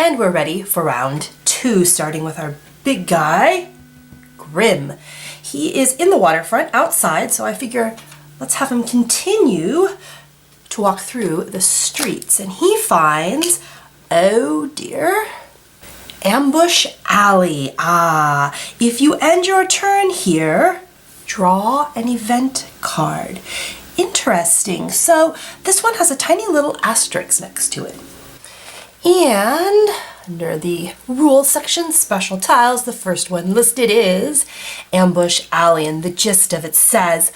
And we're ready for round 2, starting with our big guy, Grimm. He is in the waterfront outside, so I figure let's have him continue to walk through the streets. And he finds, oh dear, Ambush Alley. If you end your turn here, draw an event card. Interesting. So this one has a tiny little asterisk next to it. And under the rules section, special tiles, the first one listed is Ambush Alley. And the gist of it says,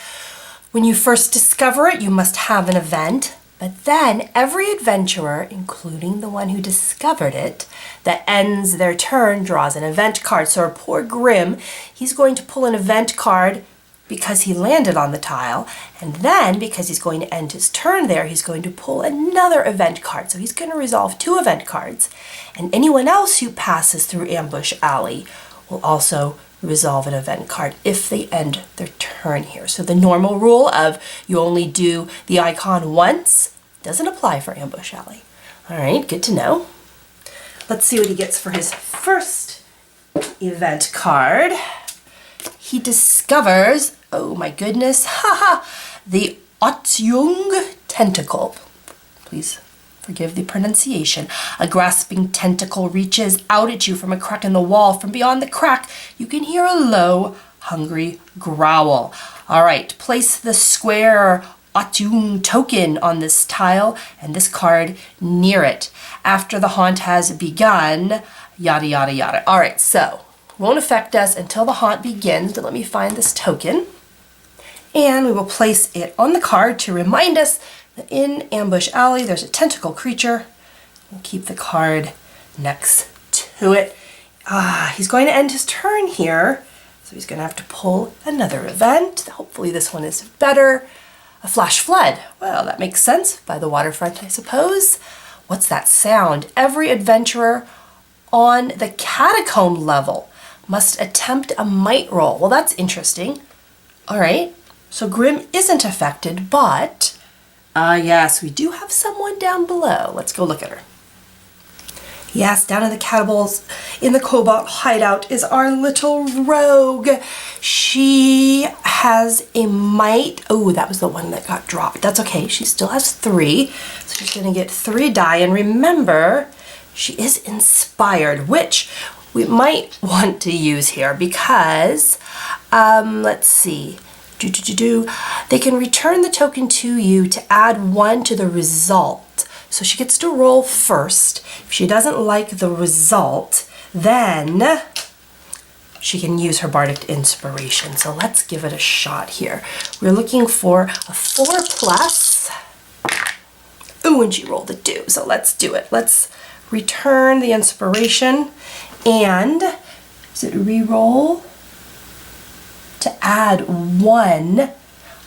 when you first discover it, you must have an event. But then every adventurer, including the one who discovered it, that ends their turn draws an event card. So our poor Grimm, he's going to pull an event card because he landed on the tile, and then because he's going to end his turn there, he's going to pull another event card. So he's going to resolve 2 event cards, and anyone else who passes through Ambush Alley will also resolve an event card if they end their turn here. So the normal rule of you only do the icon once doesn't apply for Ambush Alley. All right, good to know. Let's see what he gets for his first event card. He discovers, oh my goodness, the Otyung tentacle. Please forgive the pronunciation. A grasping tentacle reaches out at you from a crack in the wall. From beyond the crack, you can hear a low, hungry growl. All right, place the square Otyung token on this tile and this card near it. After the haunt has begun, yada, yada, yada. All right, so won't affect us until the haunt begins. But let me find this token. And we will place it on the card to remind us that in Ambush Alley there's a tentacle creature. We'll keep the card next to it. He's going to end his turn here, so he's going to have to pull another event. Hopefully this one is better. A flash flood. Well, that makes sense by the waterfront, I suppose. What's that sound? Every adventurer on the catacomb level must attempt a might roll. Well, that's interesting. All right, so Grimm isn't affected, but yes, we do have someone down below. Let's go look at her. Yes, down in the catacombs, in the Cobalt hideout, is our little rogue. She has a might. Oh, that was the one that got dropped. That's okay. She still has 3. So she's going to get 3 die. And remember, she is inspired, which we might want to use here because, let's see. They can return the token to you to add 1 to the result. So she gets to roll first. If she doesn't like the result, then she can use her bardic inspiration. So let's give it a shot here. We're looking for a 4+. Ooh, and she rolled a 2. So let's do it. Let's return the inspiration. And is it re-roll? To add 1.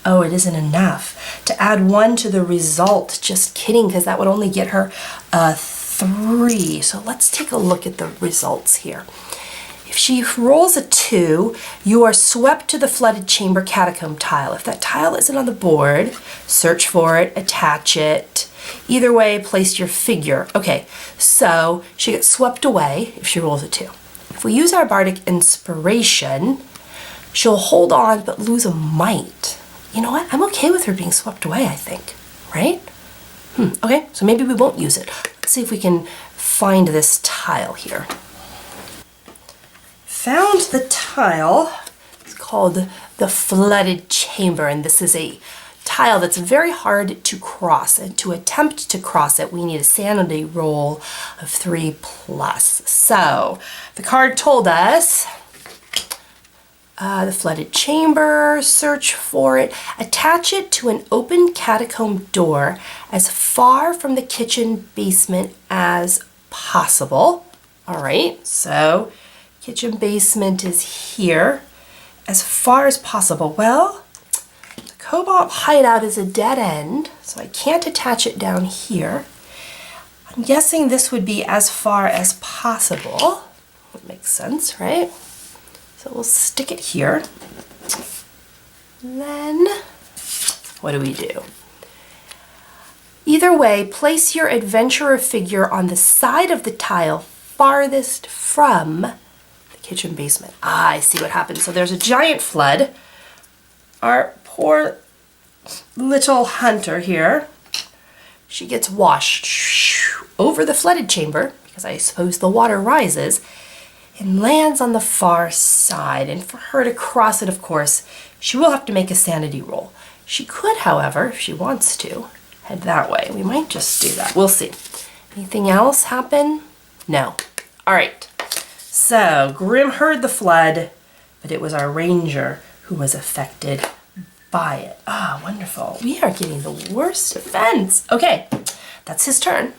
Oh, it isn't enough. To add 1 to the result. Just kidding, because that would only get her a 3. So let's take a look at the results here. If she rolls a 2, you are swept to the flooded chamber catacomb tile. If that tile isn't on the board, search for it, attach it. Either way, place your figure. Okay, so she gets swept away if she rolls a 2. If we use our bardic inspiration, she'll hold on but lose a might. You know what? I'm okay with her being swept away, I think. Right? Okay, so maybe we won't use it. Let's see if we can find this tile here. Found the tile. It's called the Flooded Chamber, and this is a tile that's very hard to cross. And to attempt to cross it, we need a sanity roll of 3+. So the card told us the flooded chamber, search for it, attach it to an open catacomb door as far from the kitchen basement as possible. All right, so kitchen basement is here, as far as possible. Well, the Cobalt hideout is a dead end, so I can't attach it down here. I'm guessing this would be as far as possible. That makes sense, right? So we'll stick it here. Then, what do? Either way, place your adventurer figure on the side of the tile farthest from the kitchen basement. Ah, I see what happened. So there's a giant flood. Our poor little hunter here, she gets washed over the flooded chamber, because I suppose the water rises, and lands on the far side. And for her to cross it, of course, she will have to make a sanity roll. She could, however, if she wants to, head that way. We might just do that. We'll see. Anything else happen? No. All right. So Grimm heard the flood, but it was our ranger who was affected by it. Ah, wonderful. We are getting the worst events. Okay, that's his turn.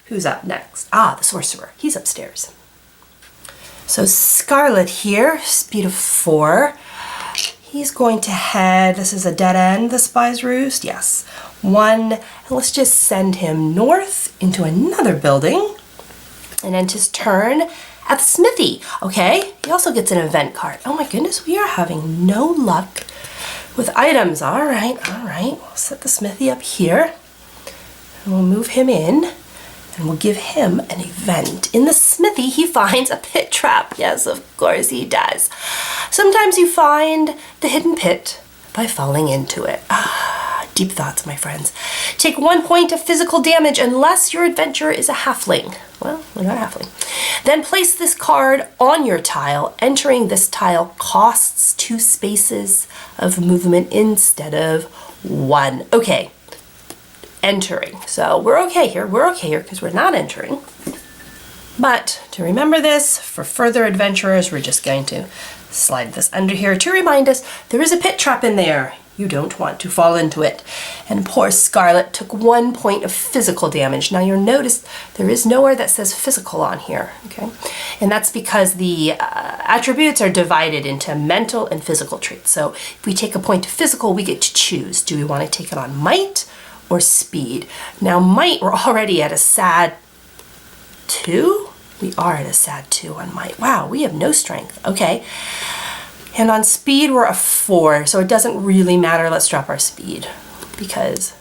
Who's up next? Ah, the sorcerer. He's upstairs. So Scarlet here, speed of 4. He's going to head, this is a dead end, the spy's roost, yes. 1, and let's just send him north into another building, and end his turn at the smithy. Okay, he also gets an event card. Oh my goodness, we are having no luck with items. All right, we'll set the smithy up here, and we'll move him in, and we'll give him an event. In the smithy, he finds a pit trap. Yes, of course he does. Sometimes you find the hidden pit by falling into it. Ah, deep thoughts, my friends. Take 1 point of physical damage unless your adventurer is a halfling. Well, we're not a halfling. Then place this card on your tile. Entering this tile costs 2 spaces of movement instead of 1. Okay. Entering. So we're okay here. We're okay here because we're not entering. But to remember this, for further adventurers, we're just going to slide this under here to remind us there is a pit trap in there. You don't want to fall into it. And poor Scarlet took 1 point of physical damage. Now you'll notice there is nowhere that says physical on here, okay? And that's because the attributes are divided into mental and physical traits. So if we take a point of physical, we get to choose. Do we want to take it on might or speed? Now might, we're already at a sad 2. We are at a sad 2 on might. Wow, we have no strength. Okay. And on speed, we're a 4, so it doesn't really matter. Let's drop our speed because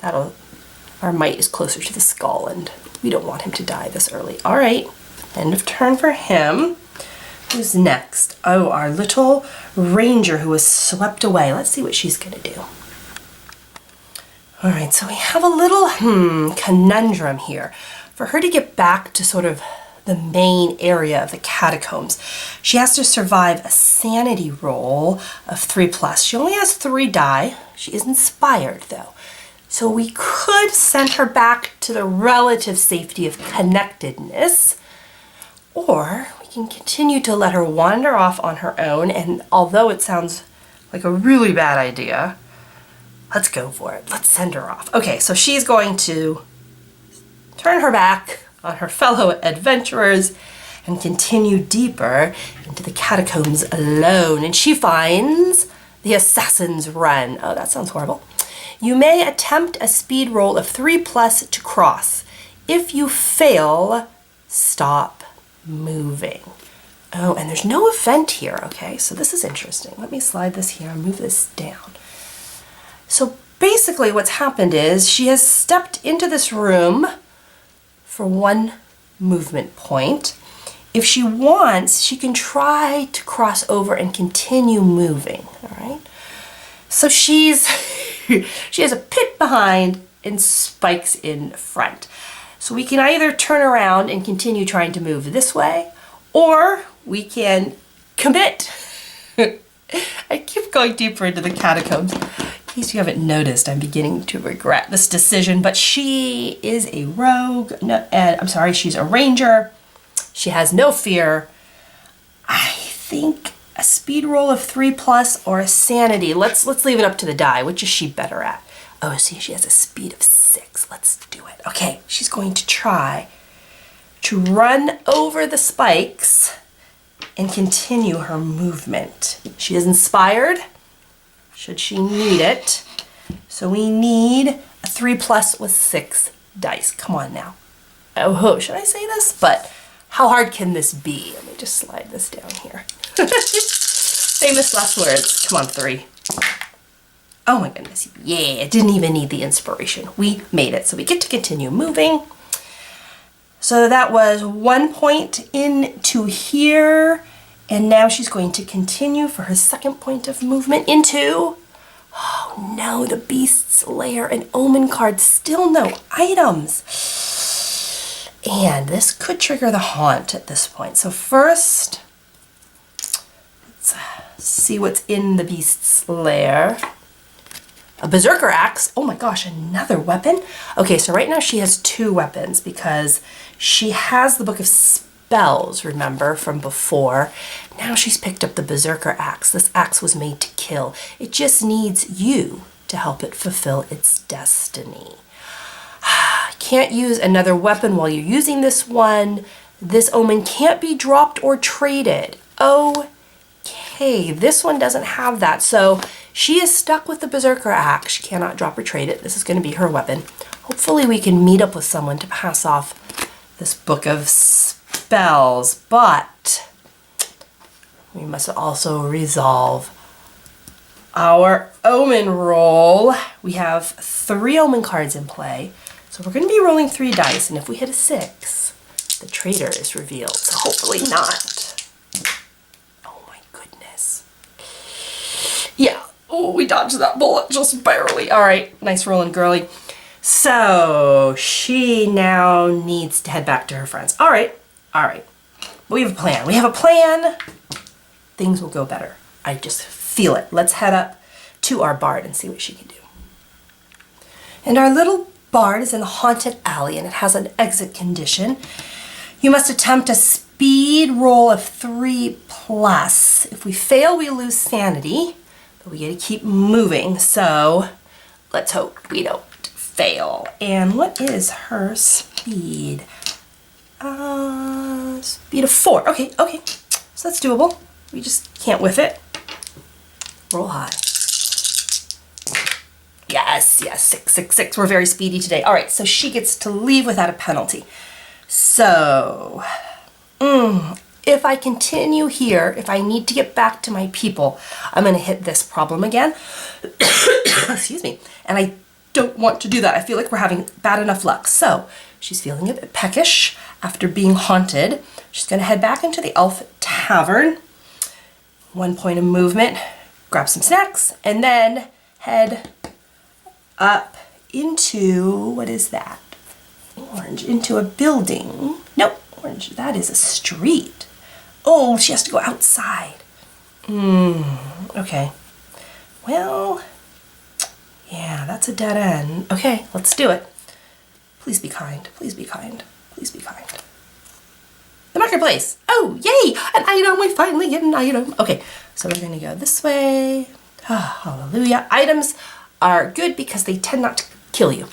our might is closer to the skull, and we don't want him to die this early. All right, end of turn for him. Who's next? Oh, our little ranger who was swept away. Let's see what she's gonna do. All right, so we have a little conundrum here. For her to get back to sort of the main area of the catacombs, she has to survive a sanity roll of 3+. She only has 3 die. She is inspired though. So we could send her back to the relative safety of connectedness, or we can continue to let her wander off on her own, and although it sounds like a really bad idea, let's go for it. Let's send her off. Okay, so she's going to turn her back on her fellow adventurers and continue deeper into the catacombs alone. And she finds the Assassin's Run. Oh, that sounds horrible. You may attempt a speed roll of 3+ to cross. If you fail, stop moving. Oh, and there's no event here. Okay, so this is interesting. Let me slide this here and move this down. So basically what's happened is she has stepped into this room for 1 movement point. If she wants, she can try to cross over and continue moving, all right? So she has a pit behind and spikes in front. So we can either turn around and continue trying to move this way, or we can commit. I keep going deeper into the catacombs. In case you haven't noticed, I'm beginning to regret this decision, but she is a rogue. No, I'm sorry, she's a ranger. She has no fear. I think a speed roll of 3+ or a sanity. Let's leave it up to the die. Which is she better at? Oh, see, she has a speed of 6. Let's do it. Okay, she's going to try to run over the spikes and continue her movement. She is inspired, should she need it. So we need a 3+ with 6 dice. Come on now. Oh, should I say this? But how hard can this be? Let me just slide this down here. Famous last words. Come on, 3. Oh my goodness. Yeah, it didn't even need the inspiration. We made it. So we get to continue moving. So that was 1 point into here, and now she's going to continue for her second point of movement into, oh no, the Beast's Lair and Omen card, still no items. And this could trigger the haunt at this point. So first, let's see what's in the Beast's Lair. A Berserker Axe. Oh my gosh, another weapon. Okay, so right now she has 2 weapons because she has the Book of Spells, remember, from before. Now she's picked up the Berserker Axe. This axe was made to kill. It just needs you to help it fulfill its destiny. Can't use another weapon while you're using this one. This Omen can't be dropped or traded. Okay, this one doesn't have that. So she is stuck with the Berserker Axe. She cannot drop or trade it. This is going to be her weapon. Hopefully we can meet up with someone to pass off this Book of Spells. But we must also resolve our Omen roll. We have 3 Omen cards in play. So we're going to be rolling 3 dice, and if we hit a 6, the traitor is revealed. So hopefully not. Oh my goodness. Yeah. Oh, we dodged that bullet just barely. All right. Nice rolling, girly. So she now needs to head back to her friends. All right. All right. We have a plan. We have a plan. Things will go better. I just feel it. Let's head up to our bard and see what she can do. And our little bard is in the haunted alley, and it has an exit condition. You must attempt a speed roll of 3+. If we fail, we lose sanity, but we get to keep moving. So let's hope we don't fail. And what is her speed? Speed of 4. Okay, so that's doable. We just can't whiff it. Roll high. Yes, 6. We're very speedy today. All right, so she gets to leave without a penalty. So, if I continue here, if I need to get back to my people, I'm going to hit this problem again. Excuse me. And I don't want to do that. I feel like we're having bad enough luck. So, she's feeling a bit peckish after being haunted. She's going to head back into the Elf Tavern. 1 point of movement. Grab some snacks. And then head up into, what is that? Orange, into a building. Nope, orange, that is a street. Oh, she has to go outside. Okay. Well, yeah, that's a dead end. Okay, let's do it. Please be kind, please be kind, please be kind. The marketplace. Oh, yay, an item, we finally get an item. Okay, so we're gonna go this way. Oh, hallelujah. Items are good because they tend not to kill you.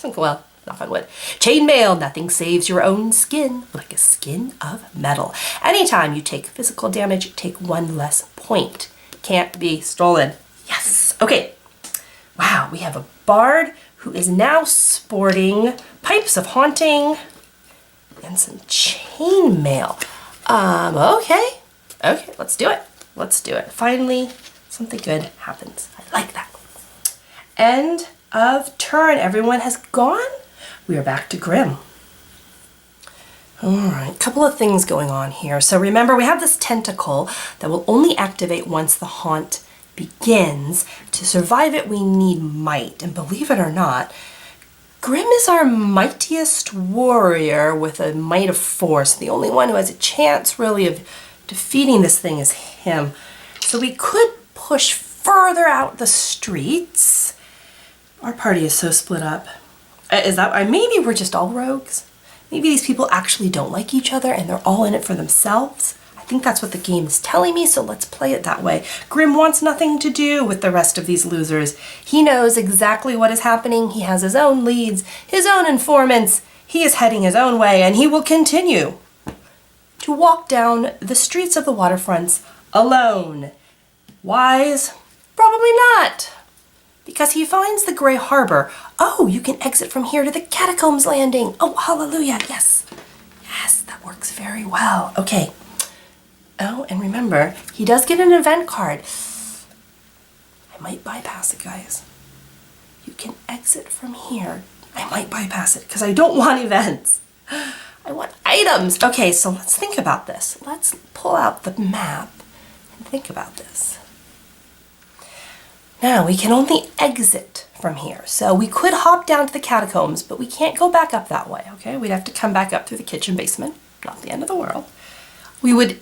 Well, knock on wood. Chainmail, nothing saves your own skin like a skin of metal. Anytime you take physical damage, take 1 less point. Can't be stolen. Yes. Okay. Wow, we have a bard who is now sporting pipes of haunting and some chainmail. Okay, let's do it. Let's do it. Finally, something good happens. I like that. End of turn. Everyone has gone. We are back to Grimm. All right, couple of things going on here. So remember, we have this tentacle that will only activate once the haunt begins. To survive it, we need might. And believe it or not, Grimm is our mightiest warrior with a might of 4. So the only one who has a chance really of defeating this thing is him. So we could push further out the streets. Our party is so split up. Maybe we're just all rogues? Maybe these people actually don't like each other and they're all in it for themselves? I think that's what the game is telling me, so let's play it that way. Grimm wants nothing to do with the rest of these losers. He knows exactly what is happening. He has his own leads, his own informants. He is heading his own way, and he will continue to walk down the streets of the waterfronts alone. Wise? Probably not. Because he finds the Grey Harbor. Oh, you can exit from here to the Catacombs Landing. Oh, hallelujah, yes. Yes, that works very well. Okay. Oh, and remember, he does get an event card. I might bypass it, guys. You can exit from here. I might bypass it because I don't want events. I want items. Okay, so let's think about this. Let's pull out the map and think about this. Now, we can only exit from here. So we could hop down to the catacombs, but we can't go back up that way, okay? We'd have to come back up through the kitchen basement. Not the end of the world. We would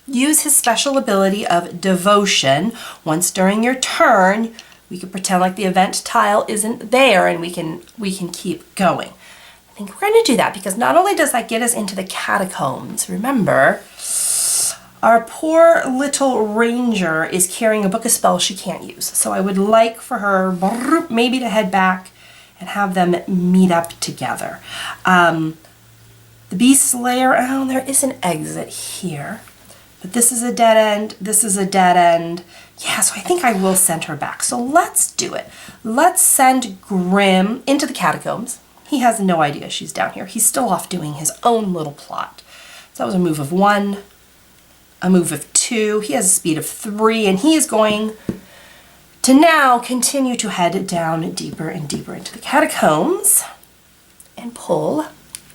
use his special ability of devotion. Once during your turn, we could pretend like the event tile isn't there and we can keep going. I think we're going to do that because not only does that get us into the catacombs, remember, our poor little ranger is carrying a book of spells she can't use. So I would like for her maybe to head back and have them meet up together. The beast's lair, oh, there is an exit here. But this is a dead end, this is a dead end. Yeah, so I think I will send her back. So let's do it. Let's send Grimm into the catacombs. He has no idea she's down here. He's still off doing his own little plot. So that was a move of 1, a move of 2. He has a speed of 3, and he is going to now continue to head down deeper and deeper into the catacombs and pull.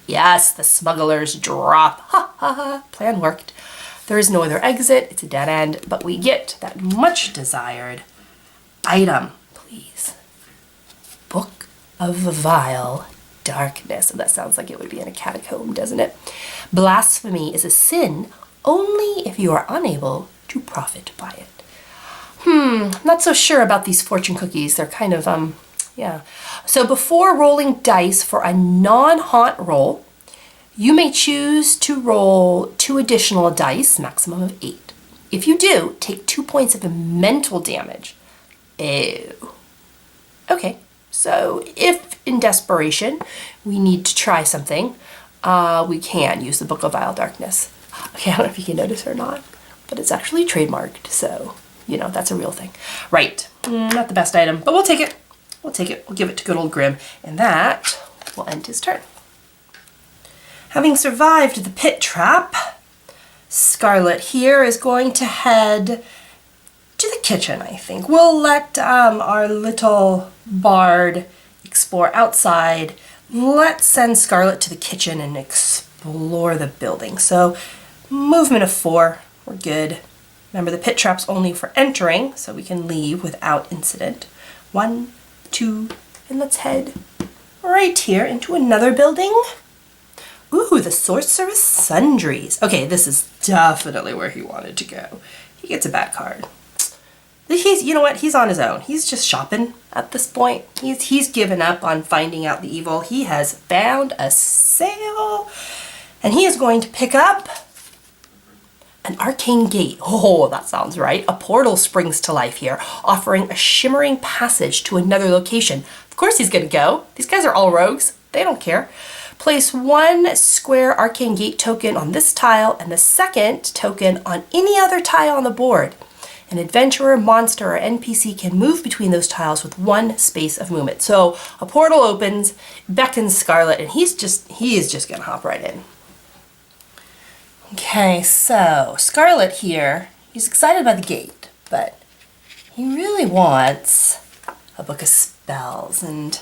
Yes, the smugglers drop. Ha ha ha. Plan worked. There is no other exit. It's a dead end, but we get that much desired item, please. Book of Vile Darkness. And that sounds like it would be in a catacomb, doesn't it? Blasphemy is a sin only if you are unable to profit by it. Not so sure about these fortune cookies. They're kind of, yeah. So before rolling dice for a non-haunt roll, you may choose to roll 2 additional dice, maximum of 8. If you do, take 2 points of mental damage. Ew. Okay, so if in desperation we need to try something, we can use the Book of Vile Darkness. Okay, I don't know if you can notice or not, but it's actually trademarked, so, you know, that's a real thing. Right, not the best item, but we'll take it. We'll take it. We'll give it to good old Grimm, and that will end his turn. Having survived the pit trap, Scarlet here is going to head to the kitchen, I think. We'll let our little bard explore outside. Let's send Scarlet to the kitchen and explore the building. So, movement of 4, we're good. Remember, the pit trap's only for entering, so we can leave without incident. 1, 2, and let's head right here into another building. Ooh, the Sorcerer's Sundries. Okay, this is definitely where he wanted to go. He gets a bad card. You know what? He's on his own. He's just shopping at this point. He's given up on finding out the evil. He has found a sale, and he is going to pick up an arcane gate. Oh, that sounds right. A portal springs to life here, offering a shimmering passage to another location. Of course he's going to go. These guys are all rogues. They don't care. Place 1 square arcane gate token on this tile and the second token on any other tile on the board. An adventurer, monster, or NPC can move between those tiles with 1 space of movement. So a portal opens, beckons Scarlet, and he is just gonna hop right in. Okay, so Scarlet here, he's excited by the gate, but he really wants a book of spells, and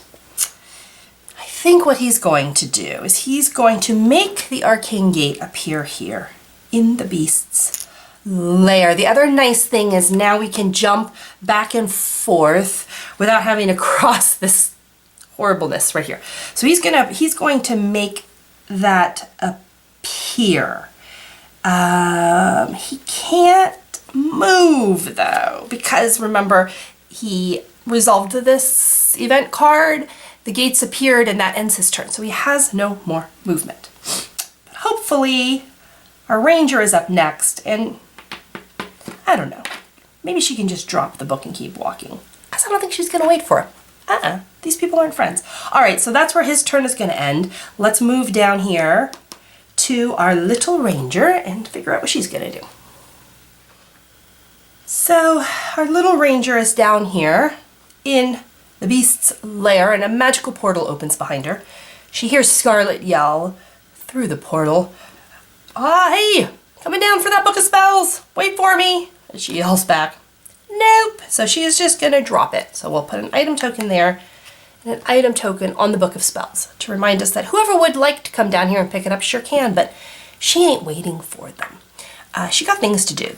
I think what he's going to do is he's going to make the arcane gate appear here in the beast's lair. The other nice thing is now we can jump back and forth without having to cross this horribleness right here. So he's going to make that appear. He can't move though, because remember, he resolved this event card, the gates appeared, and that ends his turn. So he has no more movement. But hopefully our ranger is up next, and I don't know, maybe she can just drop the book and keep walking, because I don't think she's gonna wait for him. These people aren't friends. All right, so that's where his turn is gonna end. Let's move down here to our little ranger and figure out what she's gonna do. So our little ranger is down here in the beast's lair, and a magical portal opens behind her. She hears Scarlet yell through the portal, "Hey, coming down for that book of spells, wait for me." And she yells back, "Nope." So she is just gonna drop it. So we'll put an item token there and an item token on the Book of Spells to remind us that whoever would like to come down here and pick it up sure can, but she ain't waiting for them. She got things to do.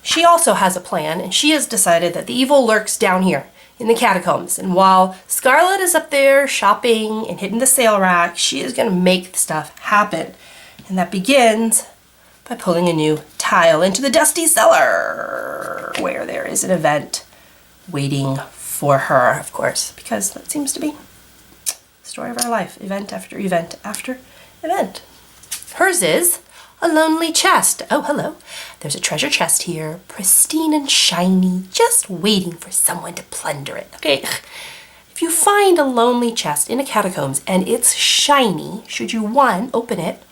She also has a plan, and she has decided that the evil lurks down here in the catacombs. And while Scarlet is up there shopping and hitting the sale rack, she is going to make stuff happen. And that begins by pulling a new tile into the dusty cellar, where there is an event waiting for her, of course, because that seems to be the story of our life, event after event after event. Hers is a lonely chest. Oh, hello. There's a treasure chest here, pristine and shiny, just waiting for someone to plunder it. Okay, if you find a lonely chest in a catacombs and it's shiny, should you, 1, open it,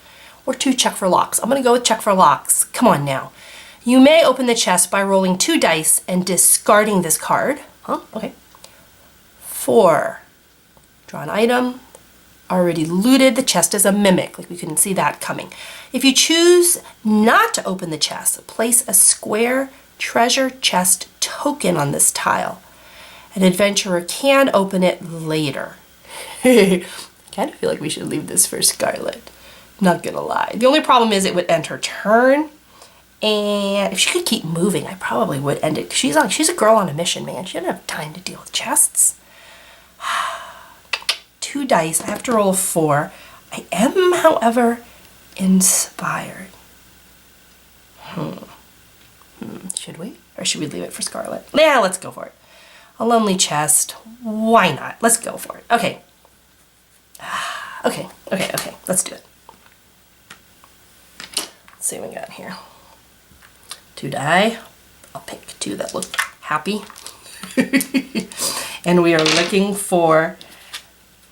or 2, check for locks? I'm gonna go with check for locks. Come on now. You may open the chest by rolling 2 dice and discarding this card. Huh, okay. 4, draw an item. Already looted. The chest is a mimic, like we couldn't see that coming. If you choose not to open the chest, place a square treasure chest token on this tile. An adventurer can open it later. I kind of feel like we should leave this for Scarlet. Not gonna lie. The only problem is it would end her turn, and if she could keep moving, I probably would end it. She's a girl on a mission, man. She doesn't have time to deal with chests. 2 dice. I have to roll a 4. I am, however, inspired. Should we? Or should we leave it for Scarlet? Yeah, let's go for it. A lonely chest. Why not? Let's go for it. Okay. Okay. Let's do it. Let's see what we got here. 2 die. I'll pick 2 that look happy. And we are looking for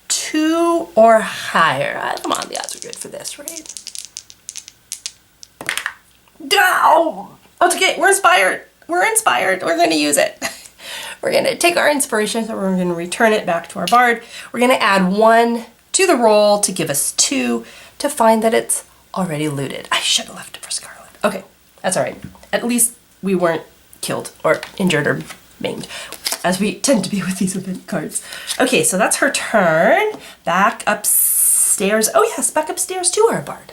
2 or higher. Come on, the odds are good for this, right? No! That's okay, we're inspired. We're inspired. We're going to use it. We're going to take our inspiration, so we're going to return it back to our bard. We're going to add 1 to the roll to give us 2 to find that it's already looted. I should have left it for Scarlet. Okay, that's all right. At least we weren't killed or injured or maimed, as we tend to be with these event cards. Okay, so that's her turn. Back upstairs. Oh yes, back upstairs to our bard.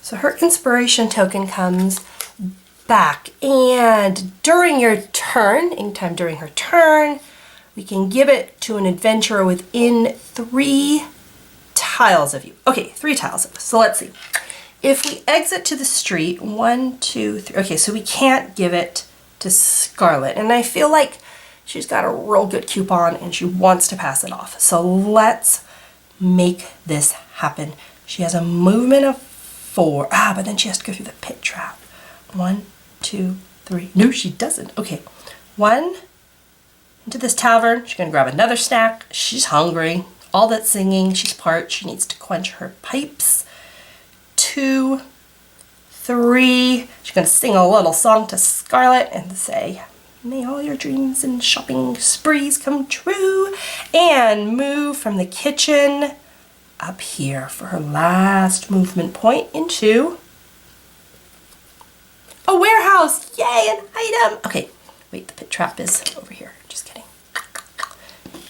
So her inspiration token comes back, and during your turn, anytime during her turn, we can give it to an adventurer within 3 tiles of you. Okay, 3 tiles of us. So let's see. If we exit to the street, 1, 2, 3. Okay, so we can't give it to Scarlet, and I feel like she's got a real good coupon and she wants to pass it off. So let's make this happen. She has a movement of 4. But then she has to go through the pit trap. 1, 2, 3. No, she doesn't. Okay. 1, into this tavern. She's gonna grab another snack. She's hungry. All that singing, she's parched. She needs to quench her pipes. 2, 3, she's going to sing a little song to Scarlet and say, may all your dreams and shopping sprees come true, and move from the kitchen up here for her last movement point into a warehouse. Yay, an item. Okay, wait, the pit trap is over here. Just kidding.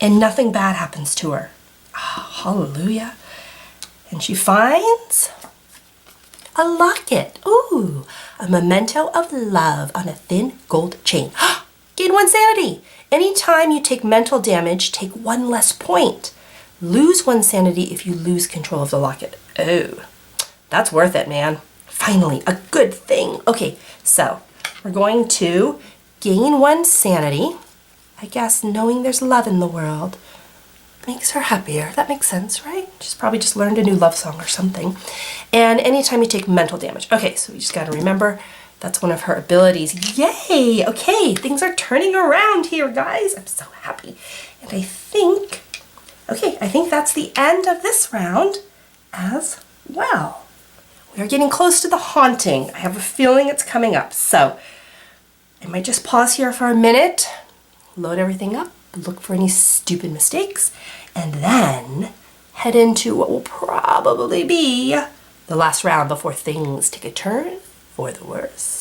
And nothing bad happens to her. Oh, hallelujah. And she finds a locket. Ooh, a memento of love on a thin gold chain. Gain 1 sanity. Anytime you take mental damage, take 1 less point. Lose 1 sanity if you lose control of the locket. Oh, that's worth it, man. Finally, a good thing. Okay, so we're going to gain 1 sanity. I guess knowing there's love in the world makes her happier. That makes sense, right? She's probably just learned a new love song or something. And anytime you take mental damage. Okay, so we just got to remember that's one of her abilities. Yay! Okay, things are turning around here, guys. I'm so happy. And I think that's the end of this round as well. We are getting close to the haunting. I have a feeling it's coming up. So I might just pause here for a minute, load everything up, look for any stupid mistakes, and then head into what will probably be the last round before things take a turn for the worse.